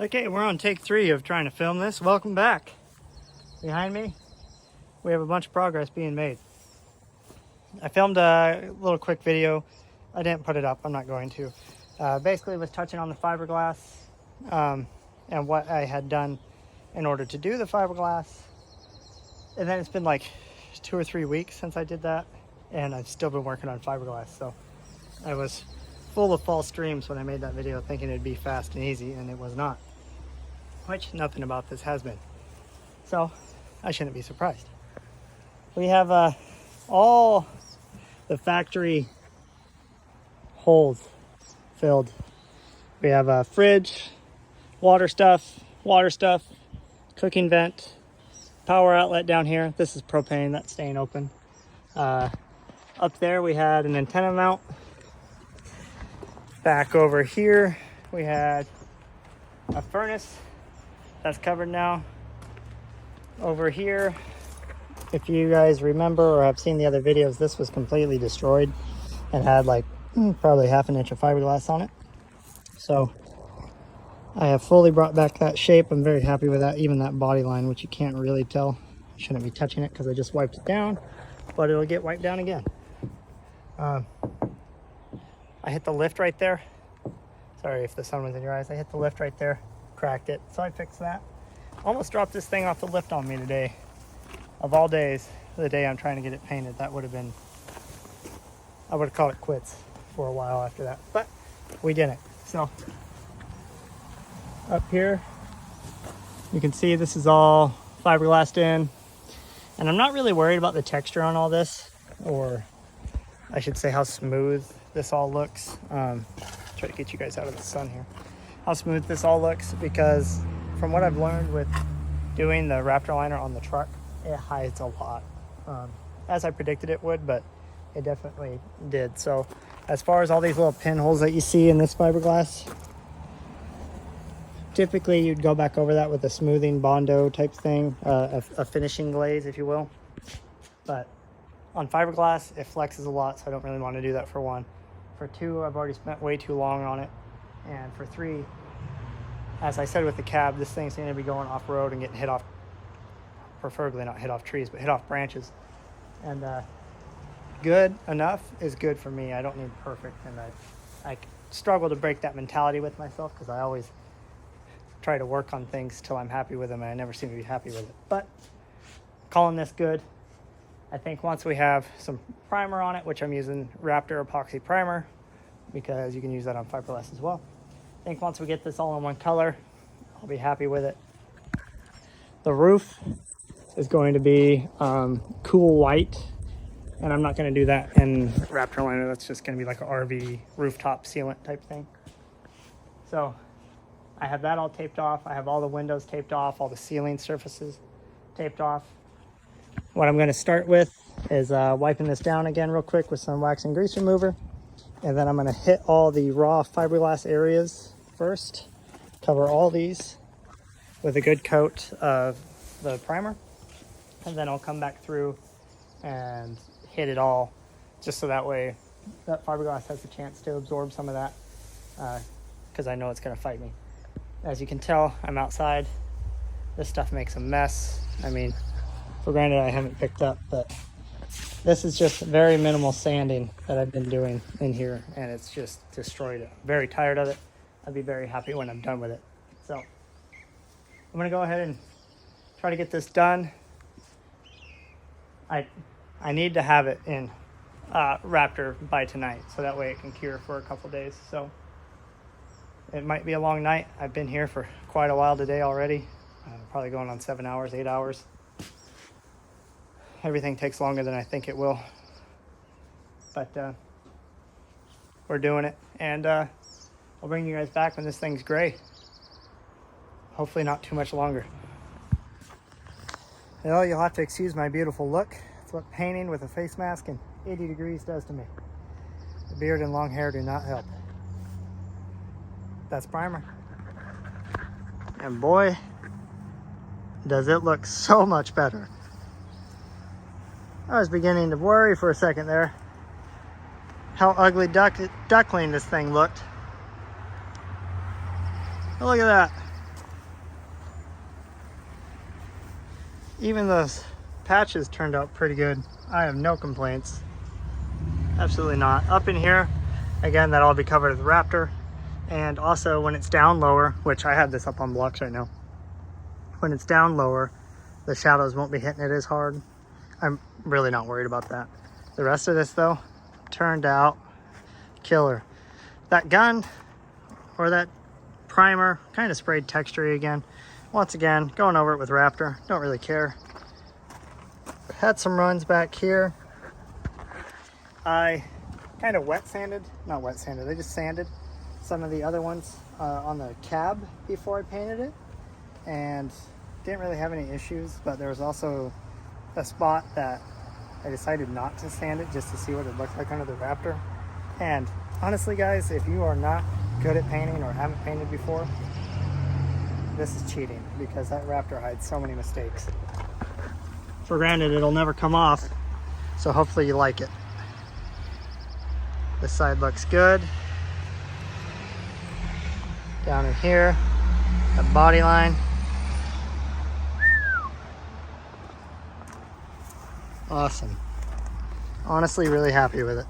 Okay, we're on take 3 of trying to film this. Welcome back. Behind me, we have a bunch of progress being made. I filmed a little quick video. I didn't put it up, I'm not going to. Basically was touching on the fiberglass and what I had done in order to do the fiberglass. And then it's been like 2 or 3 weeks since I did that, and I've still been working on fiberglass. So I was full of false dreams when I made that video, thinking it'd be fast and easy, and it was not. Which nothing about this has been. So I shouldn't be surprised. We have all the factory holes filled. We have a fridge, water stuff, cooking vent, power outlet down here. This is propane, that's staying open. Up there we had an antenna mount. Back over here we had a furnace that's covered now. Over here, if you guys remember or have seen the other videos, this was completely destroyed and had like probably half an inch of fiberglass on it. So I have fully brought back that shape. I'm very happy with that. Even that body line, which you can't really tell. I shouldn't be touching it because I just wiped it down, but it'll get wiped down again. I hit the lift right there. Sorry if the sun was in your eyes. I hit the lift right there, cracked it, so I fixed that. Almost dropped this thing off the lift on me today. Of all days, the day I'm trying to get it painted, that would have been, I would have called it quits for a while after that, but we didn't. So up here, you can see this is all fiberglassed in, and I'm not really worried about the texture on all this, or I should say how smooth this all looks. Try to get you guys out of the sun here. How smooth this all looks, because from what I've learned with doing the Raptor liner on the truck, it hides a lot. As I predicted it would, but it definitely did. So as far as all these little pinholes that you see in this fiberglass, typically you'd go back over that with a smoothing Bondo type thing, a finishing glaze, if you will. But on fiberglass, it flexes a lot, so I don't really want to do that for one. For two, I've already spent way too long on it. And for three, as I said with the cab, this thing's going to be going off-road and getting hit off, preferably not hit off trees, but hit off branches. And good enough is good for me. I don't need perfect. And I struggle to break that mentality with myself, because I always try to work on things till I'm happy with them, and I never seem to be happy with it. But calling this good. I think once we have some primer on it, which I'm using Raptor epoxy primer, because you can use that on fiberglass as well. I think once we get this all in one color, I'll be happy with it. The roof is going to be cool white, and I'm not going to do that in Raptor liner. That's just going to be like an RV rooftop sealant type thing. So I have that all taped off. I have all the windows taped off, all the ceiling surfaces taped off. What I'm going to start with is wiping this down again real quick with some wax and grease remover. And then I'm going to hit all the raw fiberglass areas first. Cover all these with a good coat of the primer. And then I'll come back through and hit it all, just so that way that fiberglass has a chance to absorb some of that, because I know it's going to fight me. As you can tell, I'm outside. This stuff makes a mess. I mean, for granted I haven't picked up, but this is just very minimal sanding that I've been doing in here, and it's just destroyed it. I'm very tired of it. I'll be very happy when I'm done with it. So I'm gonna go ahead and try to get this done. I need to have it in Raptor by tonight, so that way it can cure for a couple days. So it might be a long night. I've been here for quite a while today already, probably going on 7 hours, 8 hours. Everything takes longer than I think it will, but we're doing it, and I'll bring you guys back when this thing's gray. Hopefully not too much longer. Well, you'll have to excuse my beautiful look. It's what painting with a face mask and 80 degrees does to me. The beard and long hair do not help. That's primer. And boy, does it look so much better. I was beginning to worry for a second there how ugly duckling this thing looked. But look at that. even those patches turned out pretty good. I have no complaints. Absolutely not. Up in here, again, that'll all be covered with Raptor. And also when it's down lower, which I have this up on blocks right now, when it's down lower, the shadows won't be hitting it as hard. I'm really not worried about that. The rest of this though, turned out killer. That gun or that primer kind of sprayed texture again. Once again, going over it with Raptor, don't really care. Had some runs back here. I kind of not wet sanded, I just sanded some of the other ones on the cab before I painted it, and didn't really have any issues, but there was also a spot that I decided not to sand it just to see what it looked like under the Raptor. And honestly guys, if you are not good at painting or haven't painted before, this is cheating, because that Raptor hides so many mistakes. For granted, it'll never come off, so hopefully you like it. This side looks good. Down in here, that body line. Awesome. Honestly, really happy with it.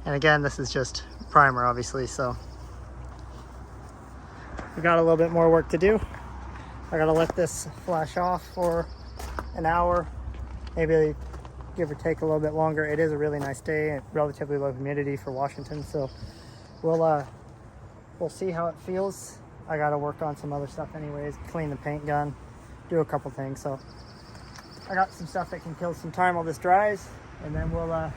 And again, this is just primer, obviously, so we got a little bit more work to do. I gotta let this flash off for an hour, maybe give or take a little bit longer. It is a really nice day and relatively low humidity for Washington, so we'll see how it feels. I gotta work on some other stuff anyways, clean the paint gun, do a couple things. So I got some stuff that can kill some time while this dries, and then we'll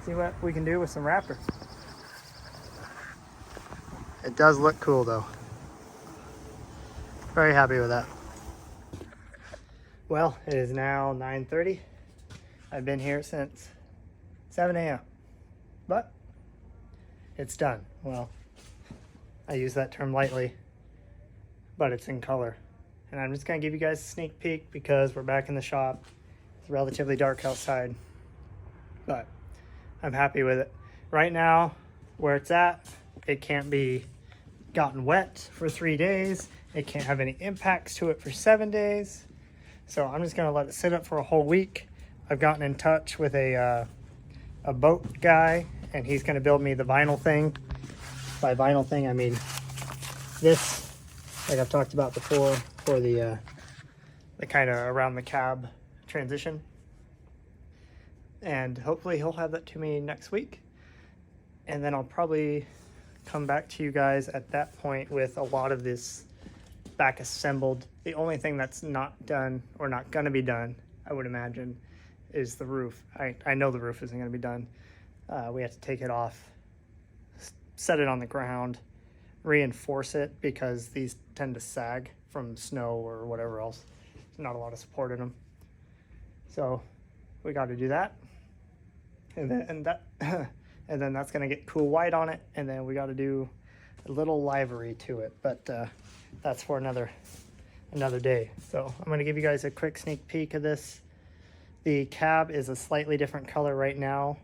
see what we can do with some Raptor. It does look cool though. Very happy with that. Well, it is now 9:30. I've been here since 7 a.m. but it's done. Well, I use that term lightly, but it's in color. And I'm just gonna give you guys a sneak peek because we're back in the shop. It's relatively dark outside, but I'm happy with it. Right now, where it's at, it can't be gotten wet for 3 days. It can't have any impacts to it for 7 days. So I'm just gonna let it sit up for a whole week. I've gotten in touch with a boat guy, and he's gonna build me the vinyl thing. By vinyl thing, I mean this, like I've talked about before, for the kind of around the cab transition. And hopefully he'll have that to me next week. And then I'll probably come back to you guys at that point with a lot of this back assembled. The only thing that's not done, or not gonna be done, I would imagine, is the roof. I know the roof isn't gonna be done. We have to take it off, set it on the ground, reinforce it, because these tend to sag from snow or whatever else. There's not a lot of support in them. So we got to do that. And then that's gonna get cool white on it, and then we got to do a little livery to it, but that's for another day. So I'm gonna give you guys a quick sneak peek of this. The cab is a slightly different color right now.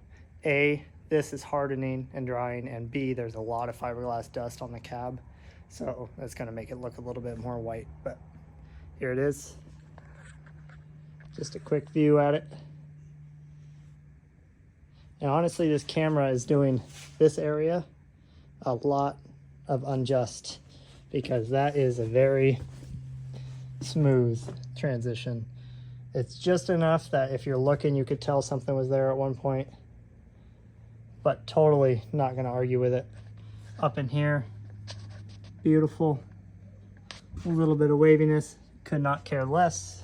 A, this is hardening and drying, and B, there's a lot of fiberglass dust on the cab, so that's gonna make it look a little bit more white. But here it is, just a quick view at it. And honestly, this camera is doing this area a lot of unjust, because that is a very smooth transition. It's just enough that if you're looking, you could tell something was there at one point, but totally not gonna argue with it. Up in here, beautiful. A little bit of waviness, could not care less.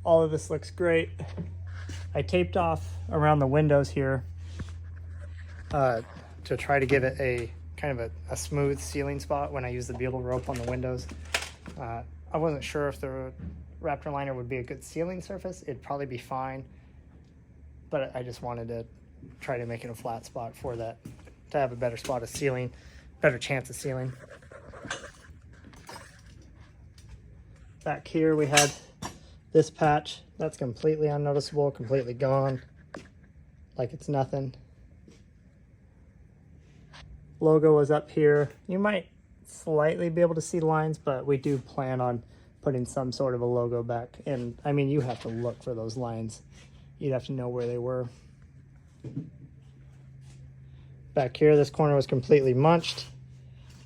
All of this looks great. I taped off around the windows here to try to give it a kind of a smooth sealing spot when I use the butyl rope on the windows. I wasn't sure if the Raptor liner would be a good sealing surface. It'd probably be fine, but I just wanted to try to make it a flat spot for that, to have a better spot of sealing, better chance of sealing. Back here we had this patch. That's completely unnoticeable, completely gone, like it's nothing. Logo was up here. You might slightly be able to see lines, but we do plan on putting some sort of a logo back. And I mean, you have to look for those lines. You'd have to know where they were. Back here, this corner was completely munched.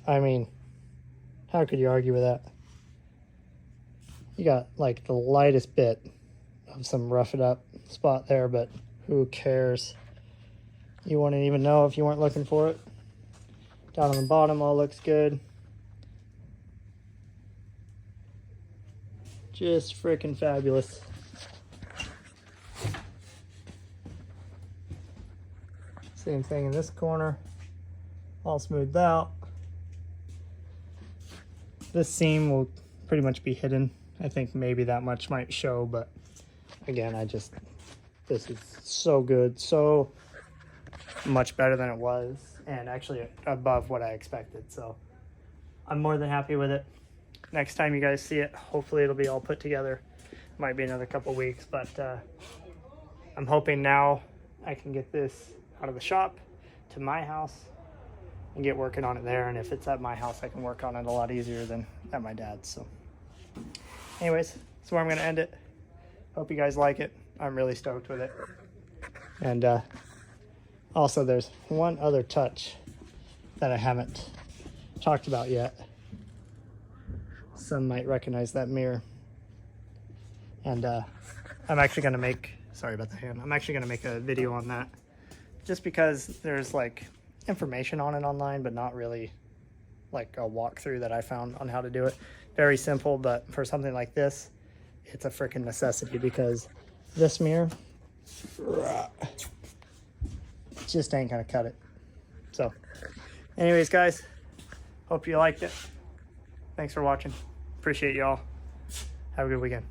I mean, how could you argue with that? You got like the lightest bit of some rough it up spot there, but who cares? You wouldn't even know if you weren't looking for it. Down on the bottom, all looks good. Just freaking fabulous. Same thing in this corner, all smoothed out. This seam will pretty much be hidden. I think maybe that much might show, but again, this is so good, so much better than it was, and actually above what I expected. So I'm more than happy with it. Next time you guys see it, hopefully it'll be all put together. Might be another couple weeks, but I'm hoping now I can get this out of the shop to my house and get working on it there. And if it's at my house, I can work on it a lot easier than at my dad's. So anyways, that's where I'm gonna end it. Hope you guys like it. I'm really stoked with it. And also there's one other touch that I haven't talked about yet. Some might recognize that mirror. And I'm actually gonna make, sorry about the hand, I'm actually gonna make a video on that, just because there's like information on it online, but not really like a walkthrough that I found on how to do it. Very simple, but for something like this, it's a freaking necessity, because this mirror just ain't gonna cut it. So anyways, guys, hope you liked it. Thanks for watching. Appreciate y'all. Have a good weekend.